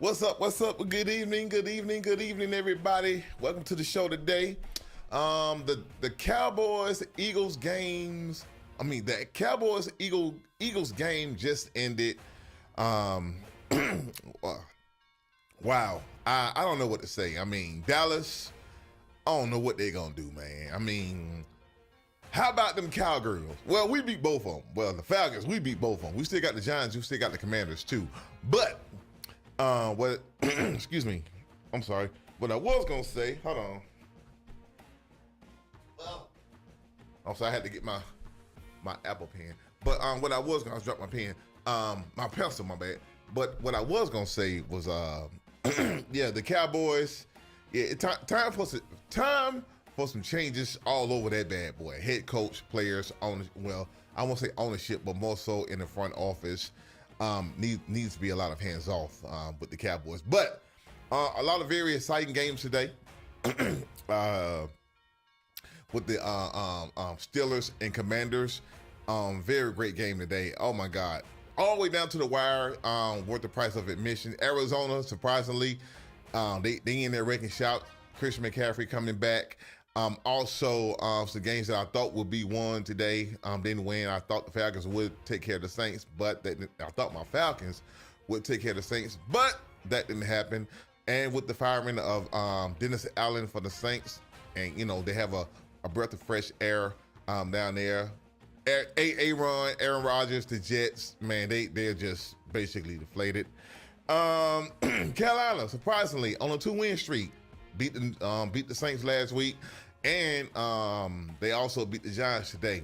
What's up? What's up? Good evening, everybody. Welcome to the show today. The Cowboys Eagles games. The Cowboys Eagles game just ended. Wow. I don't know what to say. Dallas. I don't know what they're gonna do, man. How about them Cowgirls? Well, we beat both of them. Well, the Falcons, we beat both of them. We still got the Giants. We still got the Commanders too. But excuse me. I'm sorry. What I was gonna say. Hold on. Well, I'm sorry. I had to get my Apple pen. But what I was gonna drop my pen. My pencil. My bad. But what I was gonna say was yeah, the Cowboys. Yeah, time for some changes all over that bad boy. Head coach, players, owners. Well, I won't say ownership, but more so in the front office. Needs to be a lot of hands off with the Cowboys. But a lot of very exciting games today. With the Steelers and Commanders. Very great game today. Oh my God. All the way down to the wire, worth the price of admission. Arizona, surprisingly, they in there wrecking shop. Christian McCaffrey coming back. Also, some games that I thought would be won today didn't win. I thought the Falcons would take care of the Saints, but I thought my Falcons would take care of the Saints, but that didn't happen. And with the firing of Dennis Allen for the Saints, and they have a breath of fresh air down there. Aaron Rodgers, the Jets, man, they're just basically deflated. Carolina, surprisingly, on a 2-win streak, beat the Saints last week, and they also beat the Giants today.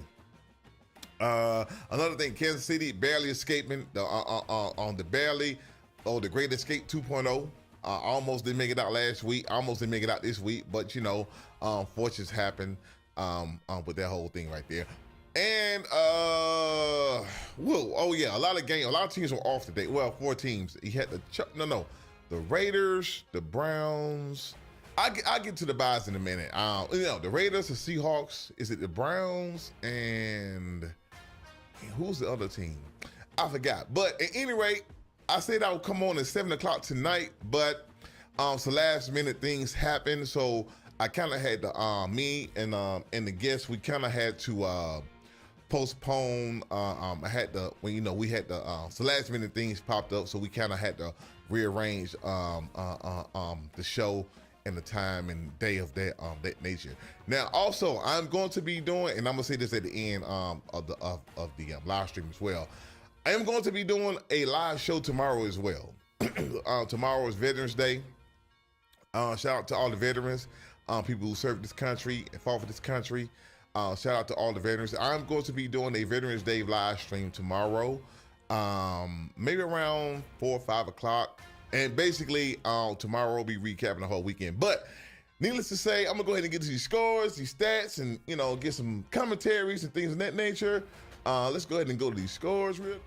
Another thing, Kansas City barely escaping the Great Escape 2.0. Almost didn't make it out last week. Almost didn't make it out this week, but fortunes happen with that whole thing right there. And a lot of teams were off today. Well, 4 teams. He had the Raiders, the Browns. I'll get to the buys in a minute. The Raiders, the Seahawks. Is it the Browns and who's the other team? I forgot. But at any rate, I said I would come on at 7:00 tonight, but some last minute things happened, so I kind of had to me and the guests, we kind of had to postpone. I had to so last minute things popped up, so we kind of had to rearrange the show and the time and day of that nature. Now, also, I'm going to be doing, and I'm gonna say this at the end of the live stream as well. I am going to be doing a live show tomorrow as well. Tomorrow is Veterans Day. Shout out to all the veterans, people who served this country and fought for this country. Shout out to all the veterans. I'm going to be doing a Veterans Day live stream tomorrow, maybe around 4 or 5 o'clock. And basically, tomorrow I'll be recapping the whole weekend. But needless to say, I'm gonna go ahead and get to these scores, these stats, and get some commentaries and things of that nature. Let's go ahead and go to these scores real quick.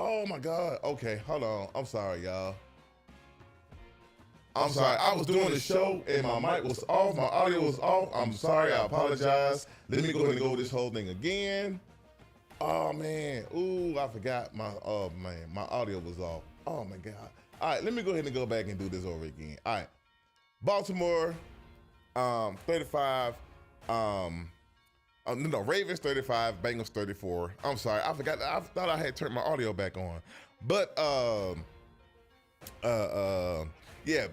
Oh my God. Okay, hold on. I'm sorry, y'all. I'm sorry. I was doing the show and my mic was off. My audio was off. I'm sorry. I apologize. Let me go ahead and go over this whole thing again. Oh man. Ooh, I forgot my. Oh man, my audio was off. Oh my God. All right, let me go ahead and go back and do this over again. All right, Baltimore, 35. No, Ravens 35, Bengals 34. I'm sorry, I forgot. I thought I had turned my audio back on, but yeah,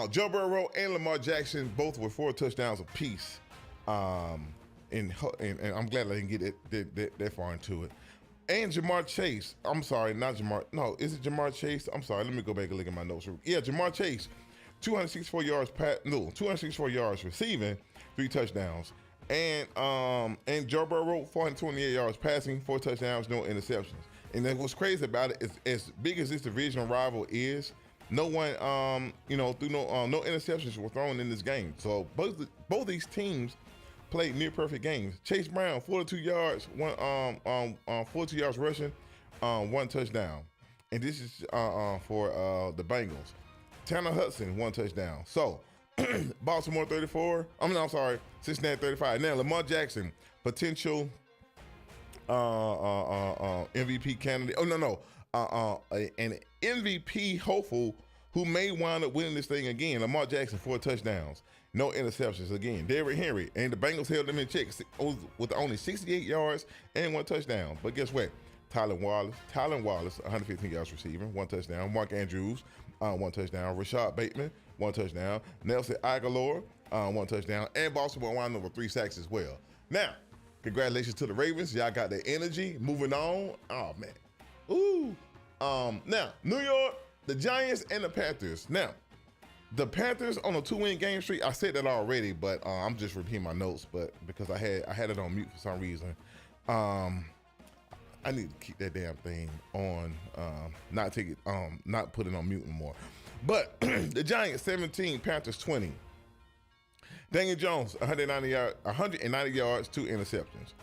Joe Burrow and Lamar Jackson both with 4 touchdowns apiece. And I'm glad I didn't get that far into it. And Jamar Chase, I'm sorry, not Jamar. No, is it Jamar Chase? I'm sorry. Let me go back and look at my notes. Yeah, Jamar Chase, 264 yards receiving, 3 touchdowns. And Joe Burrow, 428 yards passing, 4 touchdowns, no interceptions. And then what's crazy about it is, as big as this division rival is, no one, no interceptions were thrown in this game. So both these teams played near perfect games. Chase Brown, 42 yards, 42 yards rushing, 1 touchdown. And this is for the Bengals. Tanner Hudson, 1 touchdown. So Baltimore 34. Cincinnati 35. Now Lamar Jackson, potential MVP candidate. An MVP hopeful who may wind up winning this thing again. Lamar Jackson, 4 touchdowns, no interceptions again. Derrick Henry and the Bengals held them in check with only 68 yards and 1 touchdown. But guess what? Tylen Wallace, 115 yards receiving, 1 touchdown. Mark Andrews, 1 touchdown. Rashad Bateman, 1 touchdown. Nelson Aguilar, 1 touchdown. And Baltimore wound up with 3 sacks as well. Now, congratulations to the Ravens. Y'all got the energy. Moving on. Oh man. Ooh. Now, New York, the Giants and the Panthers. Now, the Panthers on a 2-win game streak. I said that already, but I'm just repeating my notes. But because I had it on mute for some reason, I need to keep that damn thing on. Not put it on mute anymore. But the Giants 17, Panthers 20. Daniel Jones 190 yards, 2 interceptions.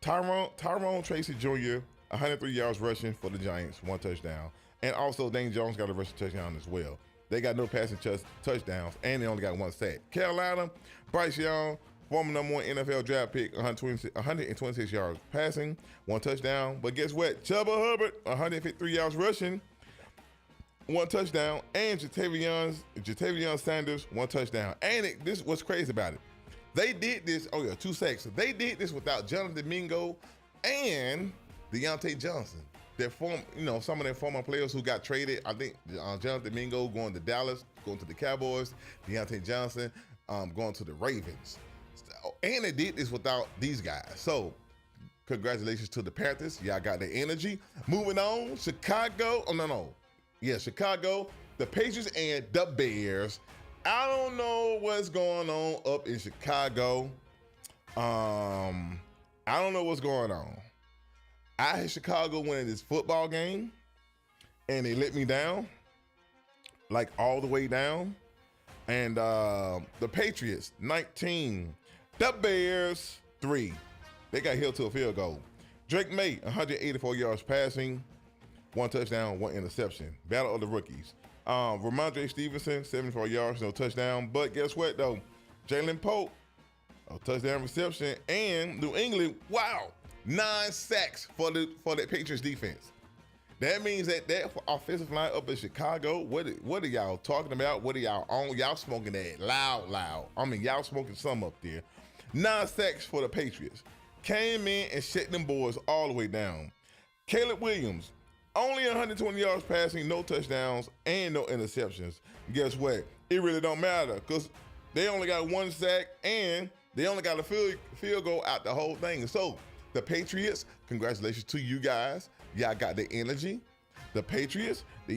Tyrone Tracy Jr. 103 yards rushing for the Giants, 1 touchdown. And also Daniel Jones got a rushing touchdown as well. They got no passing touchdowns, and they only got 1 sack. Carolina, Bryce Young, former number 1 NFL draft pick, 126 yards passing, 1 touchdown. But guess what? Chuba Hubbard, 153 yards rushing, 1 touchdown. And Jatavion Sanders, 1 touchdown. And this what's crazy about it. They did this, 2 sacks. They did this without Jonathan Mingo and Deontay Johnson. Some of their former players who got traded. I think Jonathan Mingo going to Dallas, going to the Cowboys. Deontay Johnson going to the Ravens. And they did this without these guys. So congratulations to the Panthers. Y'all got the energy. Moving on, Chicago. Chicago, the Patriots and the Bears. I don't know what's going on up in Chicago. I don't know what's going on. I had Chicago winning this football game, and they let me down, like all the way down. And the Patriots, 19. The Bears, 3. They got held to a field goal. Drake May, 184 yards passing, 1 touchdown, 1 interception. Battle of the rookies. Ramondre Stevenson, 74 yards, no touchdown. But guess what, though? Jalen Pope, a touchdown reception. And New England, 9 sacks for the Patriots defense. That means that offensive line up in Chicago, what are y'all talking about? What are y'all on? Y'all smoking that loud. I mean, y'all smoking some up there. 9 sacks for the Patriots. Came in and shut them boys all the way down. Caleb Williams, only 120 yards passing, no touchdowns, and no interceptions. Guess what? It really don't matter because they only got 1 sack and they only got a field goal out the whole thing. So the Patriots, congratulations to you guys. Y'all got the energy. The Patriots, they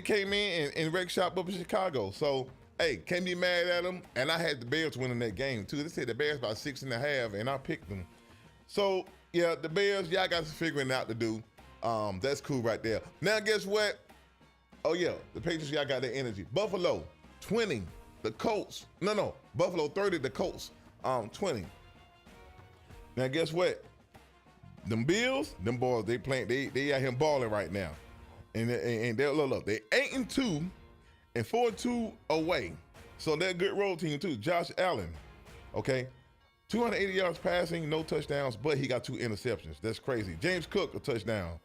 came in and wrecked shop up in Chicago. So, hey, can't be mad at them. And I had the Bears winning that game too. They said the Bears about 6.5, and I picked them. So, yeah, the Bears, y'all got some figuring out to do. That's cool right there. Now, guess what? Oh, yeah, the Patriots, y'all got the energy. Buffalo, 20. The Colts, Buffalo 30, the Colts, 20. Now, guess what? them Bills, them boys, they playing, they out here balling right now. And they're, look, they 8-2 and 4-2 away. So they're a good road team too. Josh Allen, okay, 280 yards passing, no touchdowns, but he got 2 interceptions. That's crazy. James Cook, a touchdown.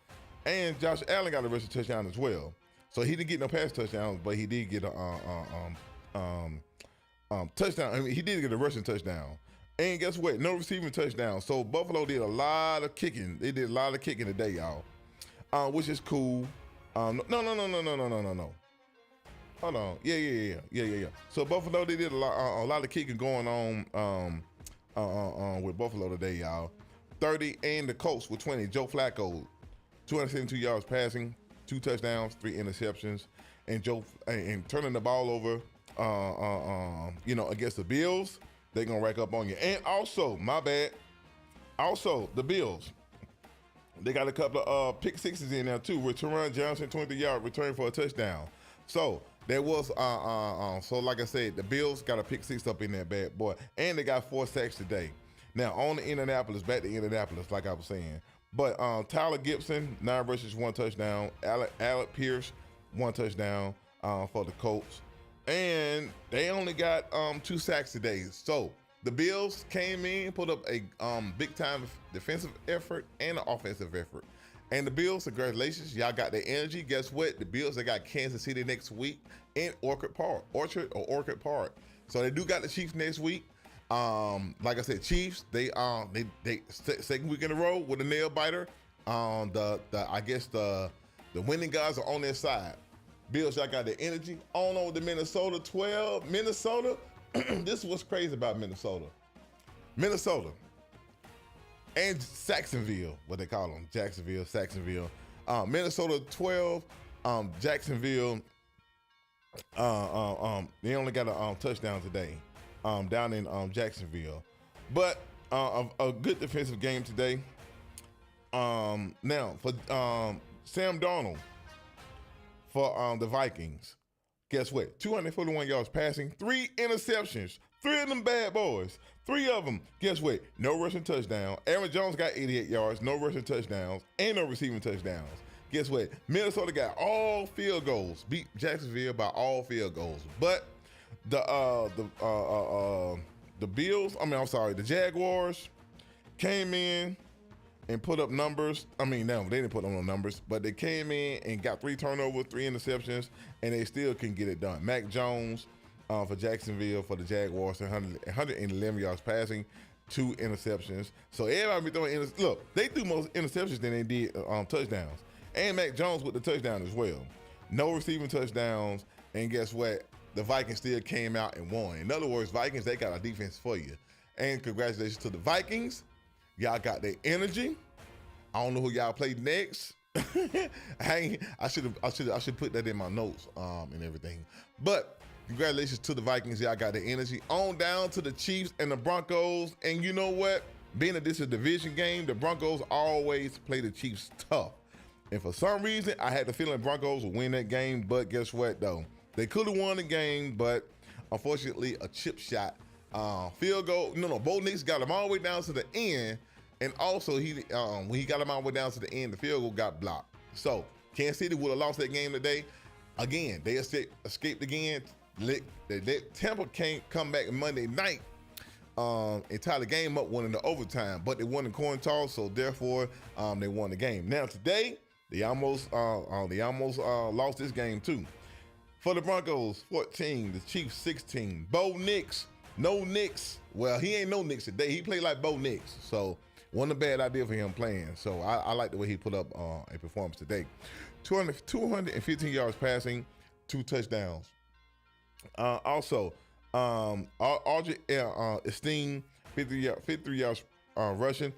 And Josh Allen got a rushing touchdown as well. So he didn't get no pass touchdowns, but he did get a touchdown. I mean, he did get a rushing touchdown. And guess what? No receiving touchdown. So Buffalo did a lot of kicking. They did a lot of kicking today, y'all, which is cool. No. Hold on. Yeah. So Buffalo, they did a lot of kicking going on with Buffalo today, y'all. 30 and the Colts with 20. Joe Flacco, 272 yards passing, 2 touchdowns, 3 interceptions, and turning the ball over. Against the Bills, they're gonna rack up on you. And also, my bad. Also, the Bills, they got a couple of pick sixes in there too. With Teron Johnson, 23-yard return for a touchdown. So there was so like I said, the Bills got a pick 6 up in that bad boy, and they got 4 sacks today. Now on to Indianapolis, back to Indianapolis, like I was saying. But Tyler Gibson, 9 rushes, 1 touchdown. Alec Pierce, 1 touchdown for the Colts. And they only got 2 sacks today. So the Bills came in, put up a big time defensive effort and an offensive effort. And the Bills, congratulations, y'all got the energy. Guess what? The Bills, they got Kansas City next week in Orchard Park. So they do got the Chiefs next week. Like I said, Chiefs, they second week in a row with a nail biter. I guess the winning guys are on their side. Bills, y'all got the energy. On over to Minnesota, 12. Minnesota, this is what's crazy about Minnesota. Minnesota and Saxonville, what they call them, Saxonville. Minnesota 12, Jacksonville, they only got a touchdown today down in Jacksonville. But a good defensive game today. Now, for Sam Darnold, for the Vikings, guess what? 241 yards passing, 3 interceptions, 3 of them bad boys. 3 of them, guess what? No rushing touchdown. Aaron Jones got 88 yards, no rushing touchdowns, and no receiving touchdowns. Guess what? Minnesota got all field goals, beat Jacksonville by all field goals. But the Jaguars came in and put up numbers. I mean, no, they didn't put up no numbers, but they came in and got 3 turnovers, 3 interceptions, and they still can get it done. Mac Jones for Jacksonville, for the Jaguars, 111 yards passing, 2 interceptions. So everybody be throwing look, they threw more interceptions than they did touchdowns. And Mac Jones with the touchdown as well. No receiving touchdowns, and guess what? The Vikings still came out and won. In other words, Vikings, they got a defense for you. And congratulations to the Vikings. Y'all got their energy. I don't know who y'all play next. I should put that in my notes and everything. But congratulations to the Vikings. Y'all got the energy. On down to the Chiefs and the Broncos. And you know what? Being that this is a division game, the Broncos always play the Chiefs tough. And for some reason, I had the feeling Broncos would win that game. But guess what, though? They could have won the game, but unfortunately, a chip shot. Field goal. Bo Nix got him all the way down to the end. And also, when he got him all the way down to the end, the field goal got blocked. So, Kansas City would have lost that game today. Again, they escaped again. Tampa can't come back Monday night and tie the game up, winning the overtime. But they won the coin toss, so therefore, they won the game. Now, today, they almost lost this game, too. For the Broncos, 14. The Chiefs, 16. Bo Nix, no Nix. Well, he ain't no Nix today. He played like Bo Nix. So, wasn't a bad idea for him playing. So, I like the way he put up a performance today. 215 yards passing, 2 touchdowns. Also, Audrey Esteem, 53 yards rushing.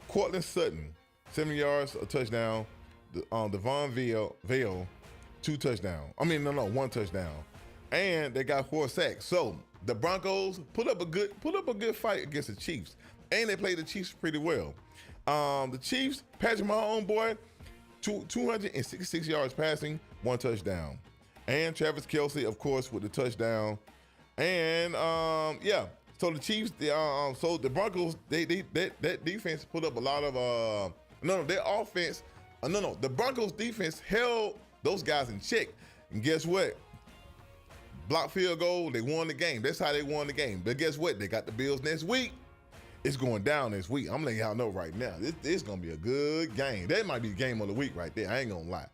Cortland Sutton, 7 yards, a touchdown. Devon Vale, 2 touchdowns. 1 touchdown. And they got 4 sacks. So the Broncos put up a good fight against the Chiefs. And they played the Chiefs pretty well. The Chiefs, Patrick Mahomes, boy, 266 yards passing, 1 touchdown. And Travis Kelce, of course, with the touchdown. And so the Chiefs, so the Broncos, that defense put up a lot of No, their offense. No. The Broncos defense held those guys in check. And guess what? Block field goal, they won the game. That's how they won the game. But guess what? They got the Bills next week. It's going down this week. I'm letting y'all know right now. This going to be a good game. That might be the game of the week right there. I ain't going to lie.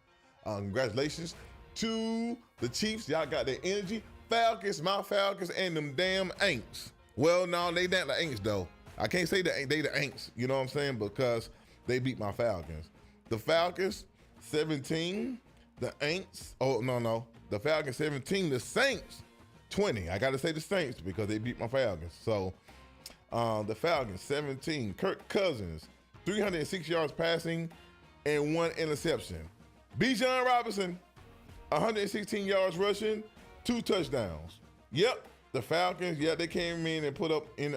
Congratulations to the Chiefs. Y'all got their energy. Falcons, my Falcons, and them damn Aints. Well, no, they not the Aints, though. I can't say they the Aints, you know what I'm saying? Because they beat my Falcons. The Falcons, 17. The Aints, no. The Falcons, 17. The Saints, 20. I got to say the Saints because they beat my Falcons. So, the Falcons, 17. Kirk Cousins, 306 yards passing and 1 interception. Bijan Robinson, 116 yards rushing, 2 touchdowns. Yep, the Falcons, they came in and put up in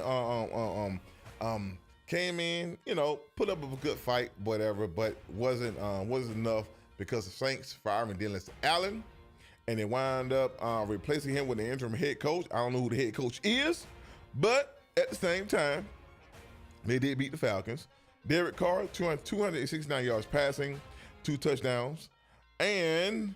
put up a good fight, whatever, but wasn't enough because the Saints firing Dennis Allen, and they wind up replacing him with the interim head coach. I don't know who the head coach is, but at the same time, they did beat the Falcons. Derek Carr, 269 yards passing, 2 touchdowns. And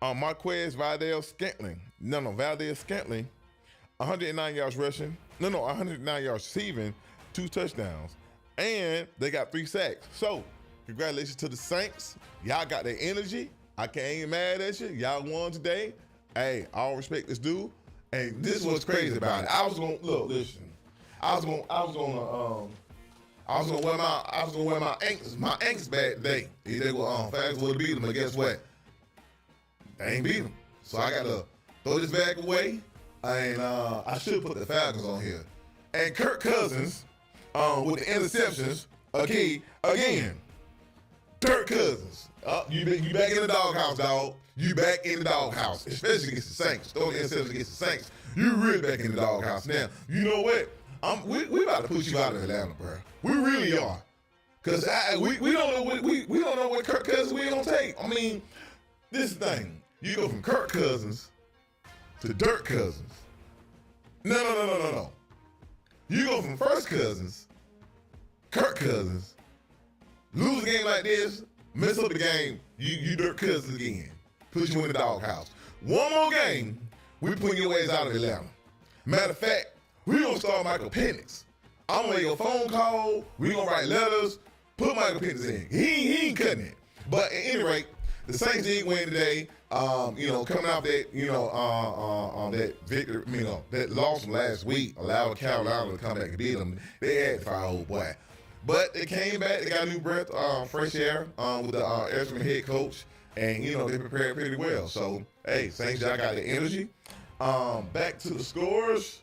Marquez Valdez-Scantling, 109 yards rushing. 109 yards receiving, 2 touchdowns. And they got 3 sacks. So, congratulations to the Saints. Y'all got their energy. I ain't mad at you. Y'all won today. Hey, all respect this dude. And this is what's crazy about it. I was gonna wear my Aints bad today. They were Falcons would have beat them, but guess what? They ain't beat them. So I gotta throw this bag away. And I should put the Falcons on here. And Kirk Cousins with the interceptions again. Kirk Cousins. You back in the doghouse, dog. You back in the doghouse, especially against the Saints. Throwing the interceptions against the Saints. You really back in the doghouse. Now, you know what? We about to put you out of Atlanta, bro. We really are. Cause we don't know what Kirk Cousins we gonna take. I mean, this thing. You go from Kirk Cousins to Dirk Cousins. No. You go from first Cousins, Kirk Cousins, lose a game like this, mess up the game, you Dirk Cousins again. Put you in the doghouse. One more game, we putting your ass out of Atlanta. Matter of fact, we gonna start Michael Penix. I'm gonna make a phone call. We gonna write letters. Put Michael Penix in. He ain't cutting it. But at any rate, the Saints did win today. Coming off that, that victory, that loss from last week allowed Carolina to come back and beat them. They had to fire old boy. But they came back. They got a new breath, fresh air with the interim head coach. And, they prepared pretty well. So, hey, Saints, y'all got the energy. Back to the scores.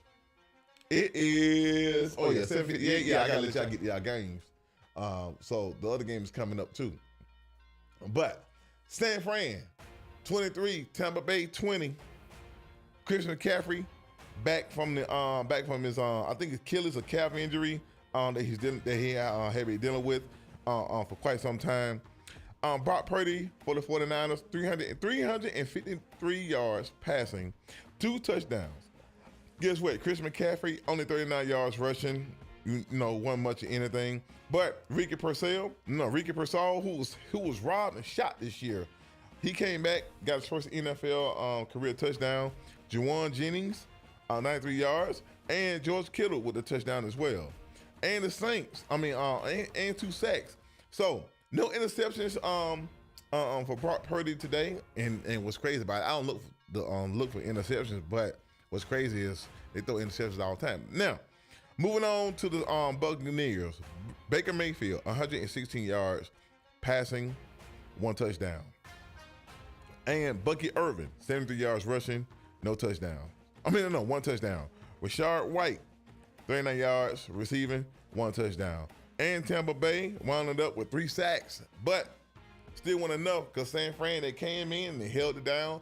It is, 7:58. Yeah, I got to let y'all get y'all games. So, the other game is coming up, too. But, San Fran, 23, Tampa Bay, 20. Christian McCaffrey back from his I think Achilles or calf injury that he had been dealing with for quite some time. Brock Purdy for the 49ers, 353 yards passing, 2 touchdowns. Guess what? Chris McCaffrey, only 39 yards rushing, wasn't much of anything. But Ricky Pearsall, who was robbed and shot this year, he came back, got his first NFL career touchdown. Juwan Jennings, 93 yards, and George Kittle with a touchdown as well. And the Saints, and 2 sacks. So, no interceptions for Brock Purdy today. And what's crazy about it, I don't look for interceptions, but what's crazy is they throw interceptions all the time. Now, moving on to the Buccaneers. Baker Mayfield, 116 yards passing, 1 touchdown. And Bucky Irvin, 73 yards rushing, no touchdown. 1 touchdown. Rashard White, 39 yards receiving, 1 touchdown. And Tampa Bay wound up with 3 sacks, but still wasn't enough because San Fran, they came in and they held it down.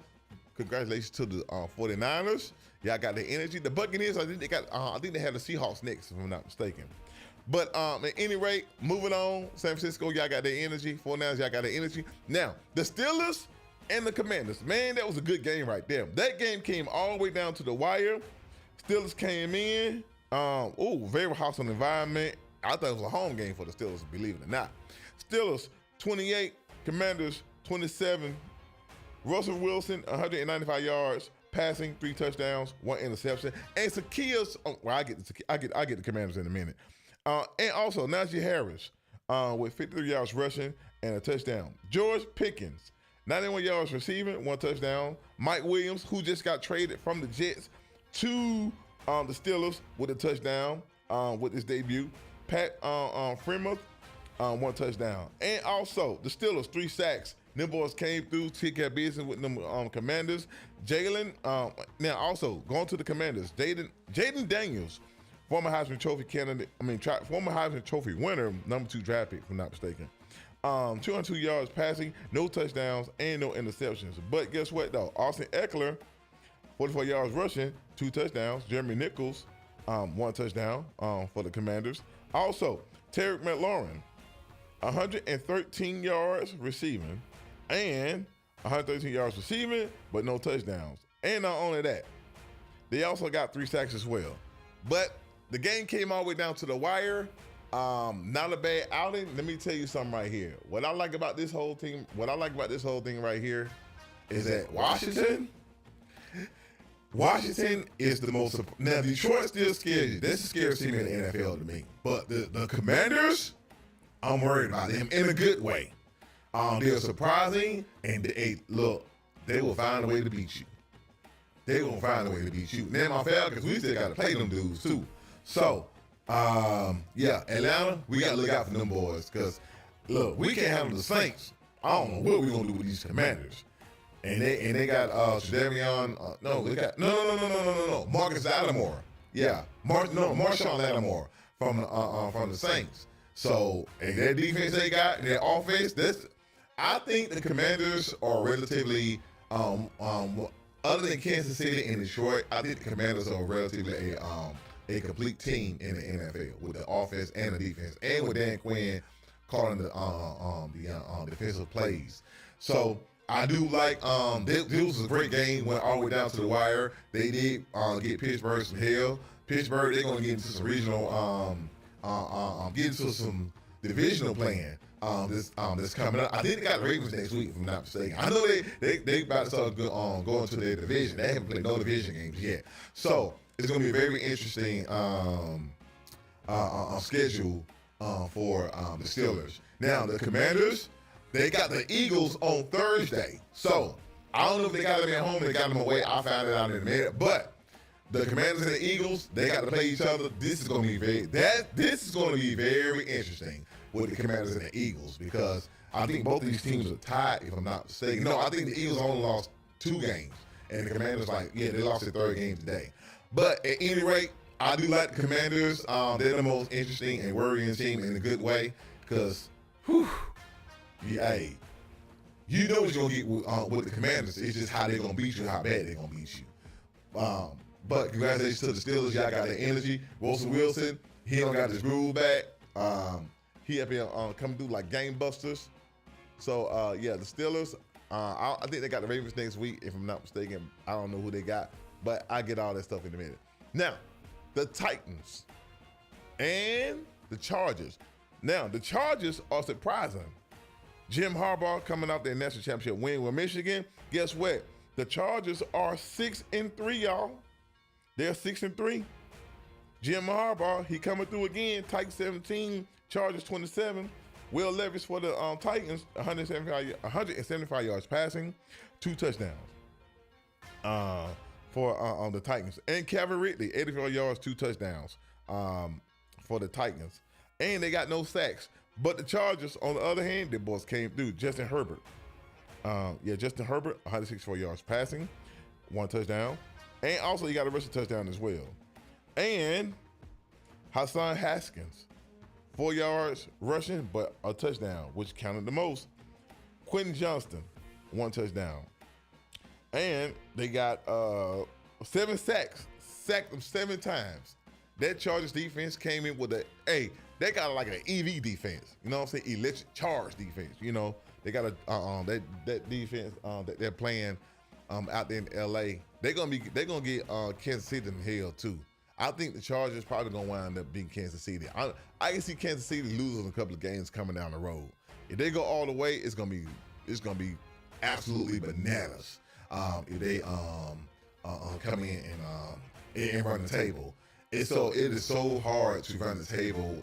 Congratulations to the 49ers. Y'all got the energy. The Buccaneers, I think they have the Seahawks next, if I'm not mistaken. But at any rate, moving on, San Francisco, y'all got their energy. 49ers, y'all got their energy. Now, the Steelers and the Commanders, man, that was a good game right there. That game came all the way down to the wire. Steelers came in, very hostile environment. I thought it was a home game for the Steelers, believe it or not. Steelers 28, Commanders 27. Russell Wilson 195 yards passing, 3 touchdowns, 1 interception. And Zacchaeus, I get the Commanders in a minute. And also Najee Harris with 53 yards rushing and a touchdown. George Pickens 91 yards receiving, 1 touchdown. Mike Williams, who just got traded from the Jets to the Steelers with a touchdown with his debut. Pat Freiermuth, 1 touchdown. And also the Steelers, 3 sacks. Them boys came through, took care of business with them Commanders. Jalen, now also going to the Commanders, Jaden Daniels, former Heisman Trophy candidate, former Heisman Trophy winner, number 2 draft pick, if I'm not mistaken. 202 yards passing, no touchdowns, and no interceptions. But guess what though? Austin Eckler, 44 yards rushing, 2 touchdowns. Jeremy Nichols, 1 touchdown for the Commanders. Also, Terry McLaurin, 113 yards receiving, and 113 yards receiving, but no touchdowns. And not only that, they also got 3 sacks as well. But the game came all the way down to the wire. Not a bad outing. Let me tell you something right here. What I like about this whole thing right here is that Washington is the most. Now Detroit still scares you. That's the scariest team in the NFL to me. But the Commanders, I'm worried about them in a good way. They're surprising, and they will find a way to beat you. They're going to find a way to beat you. Now, my Falcons, we still got to play them dudes, too. So, yeah, Atlanta, we got to look out for them boys, because, look, we can't handle the Saints. I don't know what we're going to do with these Commanders. And they got Tredavion, no, Marcus Lattimore. Yeah, Marshawn Lattimore from the Saints. So, and their defense they got, their offense, I think the Commanders are relatively, other than Kansas City and Detroit, I think the Commanders are relatively a complete team in the NFL with the offense and the defense, and with Dan Quinn calling the defensive plays. So I do like this was a great game, went all the way down to the wire. They did get Pittsburgh some hell. Pittsburgh, they're gonna get into some regional get into some divisional playing this coming up. I think they got the Ravens next week, if I'm not mistaken. I know they about to start going to their division. They haven't played no division games yet. So it's going to be a very interesting schedule for the Steelers. Now, the Commanders, they got the Eagles on Thursday. So I don't know if they got them at home or they got them away. I'll find it out in a minute. But the Commanders and the Eagles, they got to play each other. This is going to be very interesting with the Commanders and the Eagles, because I think both of these teams are tied, if I'm not mistaken. No, I think the Eagles only lost 2 games, and the Commanders, they lost their 3rd game today. But at any rate, I do like the Commanders. They're the most interesting and worrying team in a good way, because, you know what you're going to get with the Commanders. It's just how they're going to beat you, how bad they're going to beat you. But congratulations to the Steelers. Y'all got the energy. Russell Wilson, he don't got his groove back. He up here coming through like game busters. So, yeah, the Steelers, I think they got the Ravens next week, if I'm not mistaken. I don't know who they got, but I get all that stuff in a minute. Now, the Titans and the Chargers. Now, the Chargers are surprising. Jim Harbaugh coming off their national championship win with Michigan. Guess what? The Chargers are 6-3, y'all. They're 6-3. Jim Harbaugh, he coming through again. Titans 17, Chargers 27. Will Levis for the Titans, 175 yards passing, 2 touchdowns for the Titans. And Calvin Ridley, 84 yards, 2 touchdowns for the Titans. And they got no sacks. But the Chargers, on the other hand, their boys came through. Justin Herbert, 164 yards passing, 1 touchdown. And also, he got a rushing touchdown as well. And Hassan Haskins, 4 yards rushing, but a touchdown, which counted the most. Quentin Johnston, 1 touchdown. And they got 7 sacks, sacked them 7 times. That Chargers defense came in with they got like an EV defense. You know what I'm saying? Electric charge defense. You know, they got that defense that they're playing out there in LA. They're gonna get Kansas City in hell too. I think the Chargers probably gonna wind up beating Kansas City. I can see Kansas City losing a couple of games coming down the road. If they go all the way, it's gonna be absolutely bananas. If they come in and run the table. It is so hard to run the table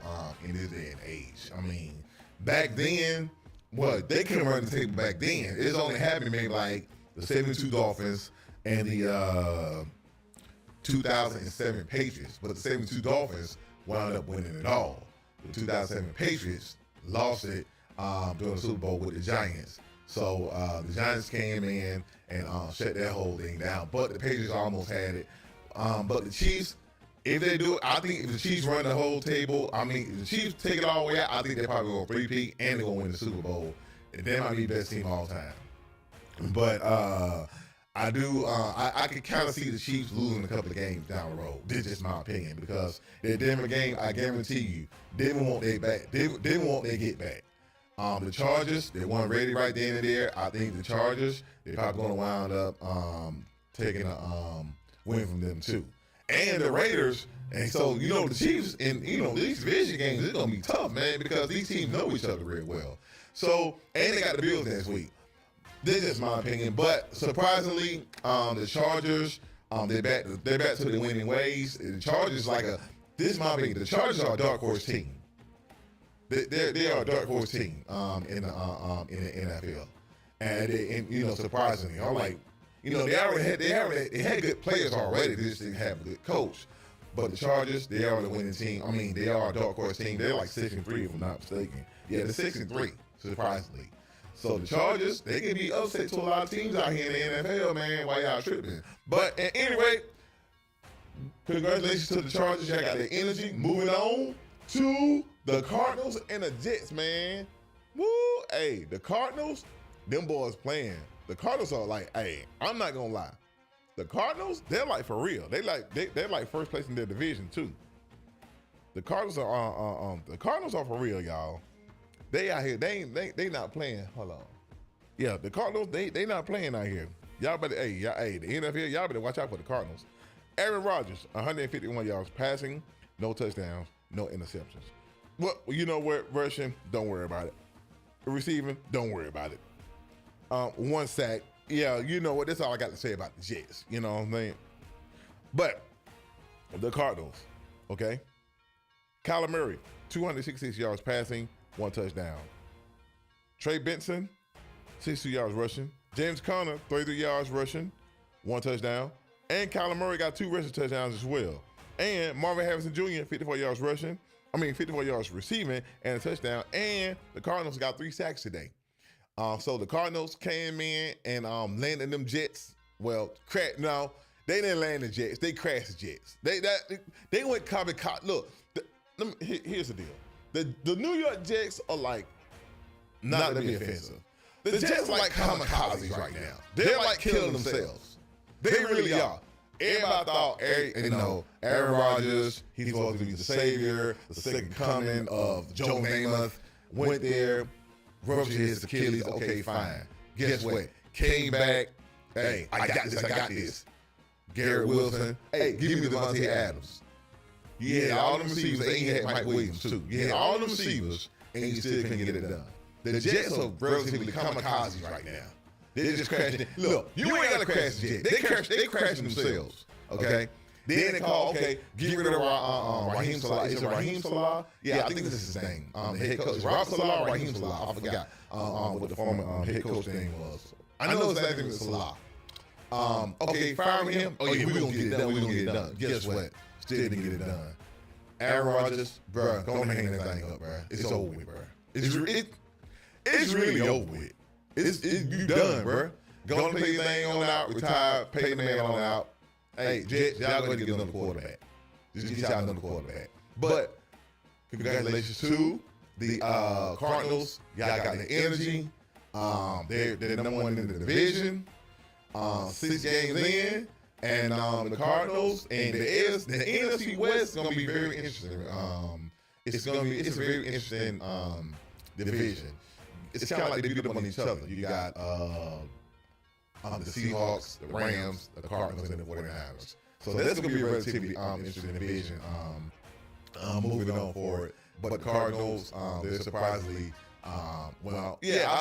in this day and age. I mean, back then, they couldn't run the table back then. It's only happened maybe like the 72 Dolphins and the 2007 Patriots. But the 72 Dolphins wound up winning it all. The 2007 Patriots lost it during the Super Bowl with the Giants. So the Giants came in and shut that whole thing down. But the Patriots almost had it. But the Chiefs, if they do it, I think if the Chiefs run the whole table, I mean, if the Chiefs take it all the way out, I think they're probably going to three-peat and they're going to win the Super Bowl. And they might be the best team of all time. But I can kind of see the Chiefs losing a couple of games down the road. This is just my opinion, because the Denver game, I guarantee you, Denver want their back. Denver want their get back. The Chargers, they weren't ready right then and there. I think the Chargers, they're probably going to wind up taking a win from them too. And the Raiders, and so, the Chiefs, and, these division games, it's going to be tough, man, because these teams know each other real well. So, and they got the Bills next week. This is my opinion, but surprisingly, the Chargers, they're back to the winning ways. The Chargers, this is my opinion, the Chargers are a dark horse team. They are a dark horse team in the NFL. And surprisingly, I'm like, they had good players already. They just didn't have a good coach. But the Chargers, they are the winning team. I mean, they are a dark horse team. They're like 6-3, if I'm not mistaken. Yeah, they're 6-3, surprisingly. So the Chargers, they can be upset to a lot of teams out here in the NFL, man, while y'all tripping. But at any rate, congratulations to the Chargers. Y'all got their energy. Moving on to the Cardinals and the Jets, man. Woo! Hey, the Cardinals, them boys playing. The Cardinals are like, hey, I'm not gonna lie. The Cardinals, they're like for real. They're like first place in their division too. The Cardinals are for real, y'all. They out here. They not playing. Hold on. Yeah, the Cardinals, they not playing out here. Y'all better, the NFL, y'all better watch out for the Cardinals. Aaron Rodgers, 151 yards passing, no touchdowns, no interceptions. Well, you know what, rushing, don't worry about it. Receiving, don't worry about it. 1 sack. Yeah, you know what? That's all I got to say about the Jets. You know what I'm saying? But the Cardinals, okay? Kyler Murray, 266 yards passing, 1 touchdown. Trey Benson, 62 yards rushing. James Conner, 33 yards rushing, 1 touchdown. And Kyler Murray got 2 rushing touchdowns as well. And Marvin Harrison Jr., 54 yards rushing. 54 yards receiving and a touchdown. And the Cardinals got 3 sacks today. So the Cardinals came in and landed them Jets. Well, no, they didn't land the Jets. They crashed the Jets. They went kamikaze. Look, here's the deal. The New York Jets are like, not to be offensive, the Jets are like kamikazes right now. They're like killing themselves. They really are. Everybody thought, Aaron Rodgers, he's supposed to be the savior, the second coming of Joe Namath. Went there, ruptured his Achilles. Okay, fine. Guess what? Came back. Hey, I got this. Garrett Wilson. Hey, give me Devontae Adams. You had all them receivers, and you had Mike Williams too. You had all them receivers, and you still couldn't get it done. The Jets are relatively kamikazes right now. They just crashed it. Look, you ain't got to crash the Jets. They crashing themselves. Okay? Then they call, get rid of Raheem Salah. Is it Raheem Salah? Yeah, I think this is his name. The head coach. Rob Salah or Raheem Salah? I forgot what the former head coach name was. I know his name is Salah. Firing him. Oh, yeah, we're going to get it done. Guess what? Still didn't get it done. Aaron Rodgers, bro, go and hang that thing up, bro. It's over with, bro. It's really over with. You done, bro. Go and pay your thing on out, retire, pay the man on out. Hey, Jets, y'all going to get another quarterback. Just get y'all another quarterback. But congratulations to the Cardinals. Y'all got the energy. They're number 1 in the division. 6 games in. And the Cardinals and the NFC West is going to be very interesting. It's a very interesting division. It's kind of like they beat up on each other. You got the Seahawks, the Rams, the Cardinals, and the 49ers. So that's going to be a relatively interesting division moving on forward. But the Cardinals, they're surprisingly I'll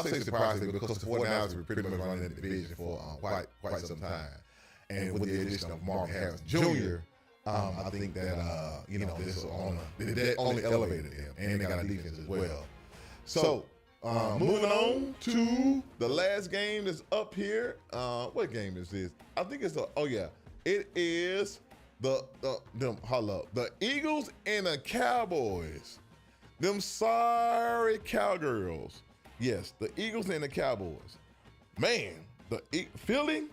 say surprisingly because the 49ers were pretty much running the division for quite some time. And with the addition of Marvin Harrison Jr., I think that, that only elevated them. And they got a defense as well. So, moving on to the last game that's up here. What game is this? I think it's it is the Eagles and the Cowboys. Them sorry Cowgirls. Yes, the Eagles and the Cowboys. Man, Philly,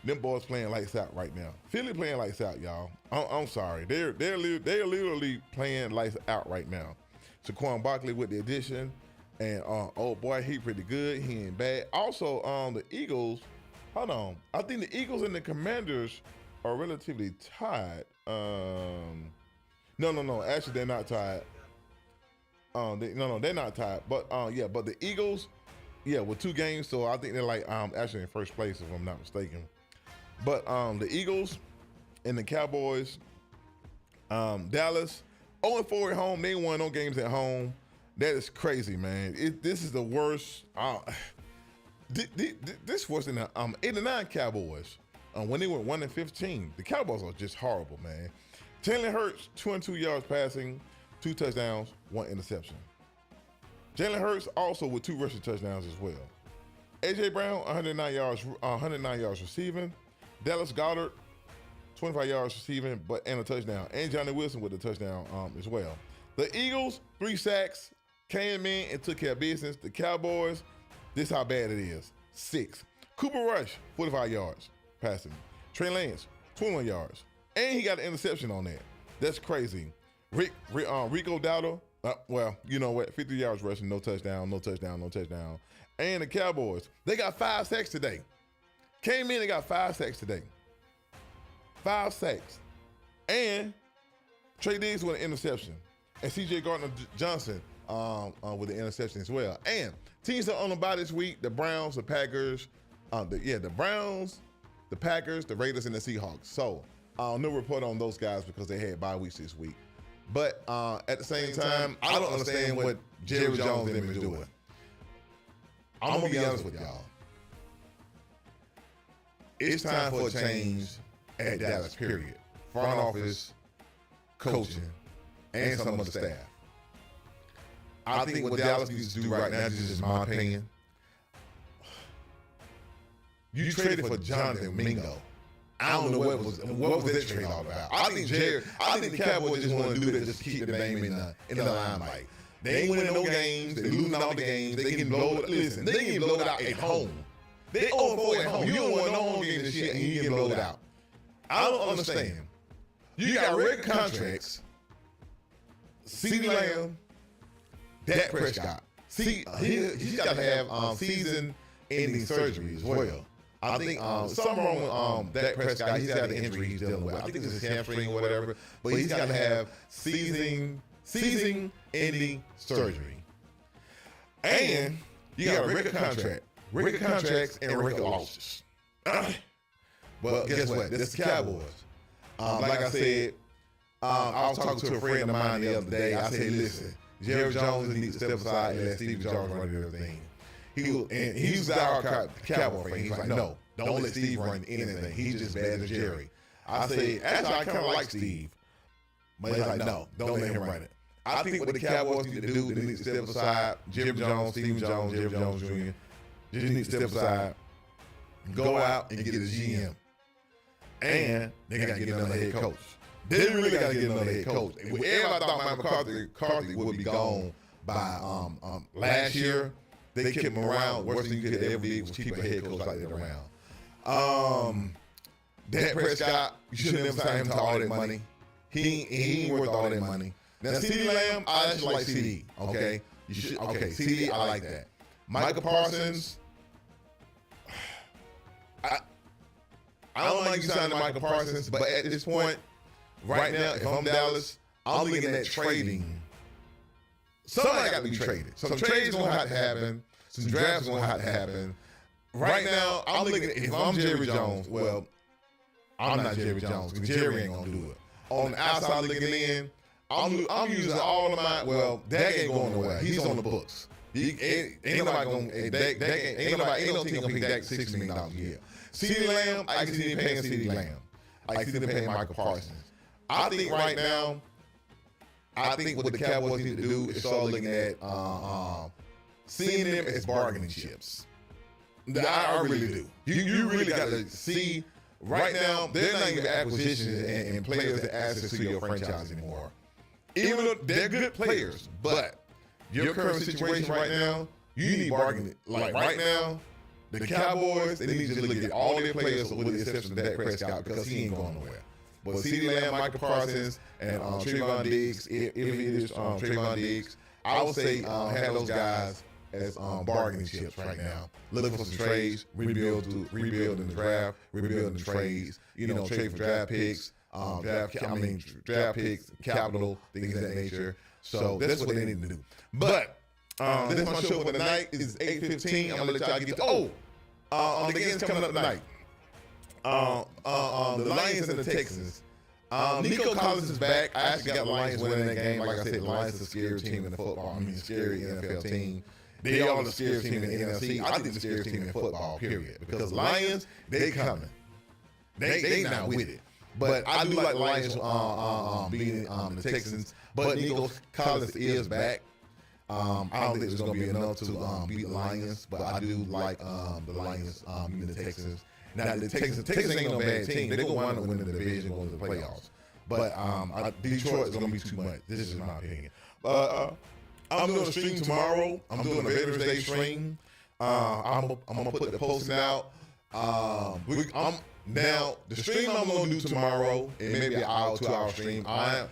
them boys playing lights out right now. Philly playing lights out, y'all. I'm sorry. They're literally playing lights out right now. Saquon Barkley with the addition. And oh boy, he pretty good. He ain't bad. Also, the Eagles, hold on. I think the Eagles and the Commanders are relatively tied. No. Actually, they're not tied. They're not tied. But but the Eagles, with 2 games, so I think they're like actually in first place if I'm not mistaken. But the Eagles and the Cowboys, Dallas 0-4 at home. They ain't won no games at home. That is crazy, man. This is the worst. This worse than the 8-9 Cowboys. When they went 1-15, the Cowboys are just horrible, man. Jalen Hurts 202 yards passing, 2 touchdowns, 1 interception. Jalen Hurts also with 2 rushing touchdowns as well. AJ Brown 109 yards receiving. Dallas Goedert 25 yards receiving, and a touchdown. And Johnny Wilson with a touchdown as well. The Eagles 3 sacks, came in and took care of business. The Cowboys, this is how bad it is. 6. Cooper Rush 45 yards passing. Trey Lance 21 yards, and he got an interception on that. That's crazy. Rico Dowdle, 50 yards rushing, no touchdown. And the Cowboys, they got 5 sacks today. Came in and got 5 sacks today. 5 sacks. And Trey Diggs with an interception. And C.J. Gardner-Johnson with the interception as well. And teams that are on the bye this week, the Browns, the Packers, the Browns, the Packers, the Raiders, and the Seahawks. So no report on those guys because they had bye weeks this week. But at the same time, I don't understand what Jerry Jones and them is doing. I'm going to be honest with y'all. It's time for a change at Dallas, period. Front office, coaching, and some of the staff. I think what Dallas needs to do right now, this is my opinion. You traded for Jonathan Mingo. I don't know what was that trade all about. I think the Cowboys just want to do that just to keep the name in the limelight. They ain't winning no games. They losing all the games. They getting blown. Listen, they getting blown out at home. They 0-4 at home. You don't want no home games and shit, and you getting blown out. I don't understand. You got record contracts. CeeDee Lamb, Dak Prescott. He's got to have season-ending surgery as well. I think something wrong with Dak Prescott. He's got an injury he's dealing with. I think it's his hamstring or whatever. But he's got to have season-ending surgery. And you got a record contract. Record contracts and record losses. Well, guess what? That's the Cowboys. Like I said, I was talking to a friend of mine the other day. I said, listen, Jerry Jones needs to step aside and let Steve Jones run everything. He was our Cowboy fan. He's like, no, don't let Steve run anything. He's just bad as Jerry. I say, actually, I kind of like Steve. But he's like, no, don't let him run it. I think what the Cowboys need to do, they need to step aside. Jerry Jones, Steve Jones, Jerry Jones Jr. just need to step aside, go out and get a GM. And they got to get another head coach. They really got to get another head coach. Everybody thought Mike McCarthy would be gone by last year. They kept him around. Worst thing you could ever do was keep a head coach like that around. Dak Prescott, you should have never signed him to all that money. He ain't worth all that money. Now, CeeDee Lamb, I actually like CeeDee. Okay, CeeDee, I like that. Michael Parsons, I don't like you signing Michael Parsons, but at this point, right now, if I'm Dallas, I'm looking at trading. Somebody got to be traded. Some trades going to have to happen. Some drafts going to have to happen. Right now, I'm looking at, if I'm Jerry Jones, well, I'm not Jerry Jones because Jerry ain't going to do it. On the outside looking in, I'm using all of my, well, Dak ain't going nowhere. He's on the books. Ain't nobody gonna ain't no team gonna pay Dak $6 million a year. CeeDee Lamb, I can see them paying CeeDee Lamb. I can see them paying Michael Parsons. I think right now, what the Cowboys need to do is start looking at seeing them as bargaining chips. I really do. You really got to see. Right now, they're not even acquisitions and players that access to your franchise anymore. Even though they're good players, but your current situation right now, you need bargaining. Like right now, the Cowboys, they need to look at all their players with the exception of Dak Prescott because he ain't going nowhere. But CeeDee Lamb, Michael Parsons, and Trayvon Diggs, if it is Trayvon Diggs, I would say have those guys as bargaining chips right now. Looking for some trades, rebuild in the draft, rebuild in the trades, trade for draft picks, draft picks, capital, things of that nature. So that's what they need to do. But this is my show for the night. It's 8:15. I'm gonna let y'all get to the game's coming up tonight. The Lions and the Texans. Nico Collins is back. I actually got the Lions winning that game. Like I said, the Lions is a scary team in the football. Scary NFL team. They are the scariest team in the NFC. I think the scariest team in football, period. Because Lions, they coming. They not with it. But I do like Lions beating the Texans. But Nico Collins is back. I don't think it's going to be enough to beat the Lions. But I do like the Lions beating the Texans. Now, the Texans ain't no bad team. They're going to wind up winning the division, going to the playoffs. But Detroit is going to be too much. This is my opinion. I'm doing a stream tomorrow. I'm doing a Veterans Day stream. I'm going to put the posting out. Now, the stream I'm going to do tomorrow, and maybe an hour, 2 hour stream, I'm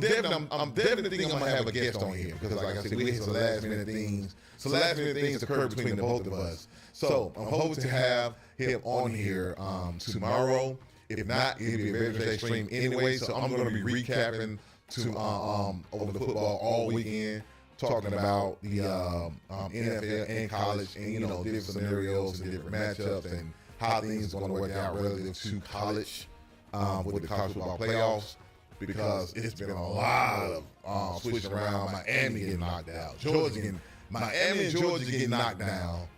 definitely thinking I'm going to have a guest on here. Because like I said, we had some last minute things. Some last minute things occurred between the both of us. So I'm hoping to have him on here tomorrow. If not, it'll be a Veterans Day stream anyway. So I'm going to be recapping over the football all weekend, talking about the NFL and college, and different scenarios and different matchups and how things are going to work out relative to college with the college football playoffs, because it's been a lot of switching around. Miami getting knocked out, Miami and Georgia getting knocked down,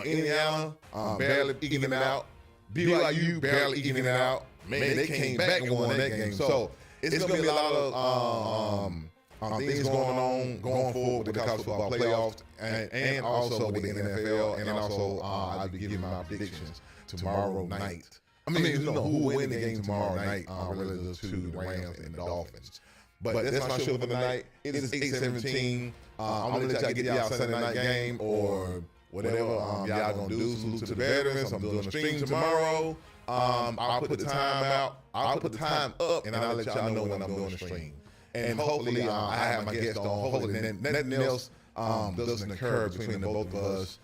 Indiana barely eking it out, BYU barely eking it out. Man, they came back and won that game. So it's going to be a lot of things going forward with the college football playoffs and also with the NFL, and also I'll be giving my predictions tomorrow night. Who will win the game tomorrow night relative to the Rams and the Dolphins. But that's my show for the night. It is 8:17. I'm going to let y'all get y'all Sunday night game or whatever y'all going to do. Salute to the veterans. I'm doing a stream tomorrow. I'll put the time out. I'll put the time up, and I'll let y'all know when I'm doing the stream. And hopefully, I have my guest on. Hopefully, nothing else doesn't occur between the both of us,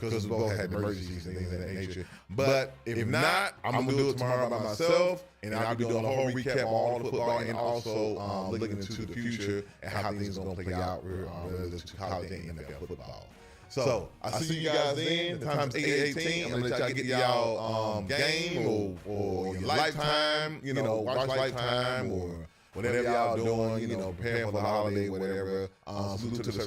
because we both had emergencies and things of that nature. But if not, I'm going to do it tomorrow by myself, and I'll be doing a whole recap on all the football and also looking into the future and how things are going to play out relative to college and NFL football. So I see you guys then. The time's 8:18. I'm gonna let y'all get y'all game or your Lifetime, watch Lifetime or whatever y'all doing, preparing for the holiday, whatever. Salute to the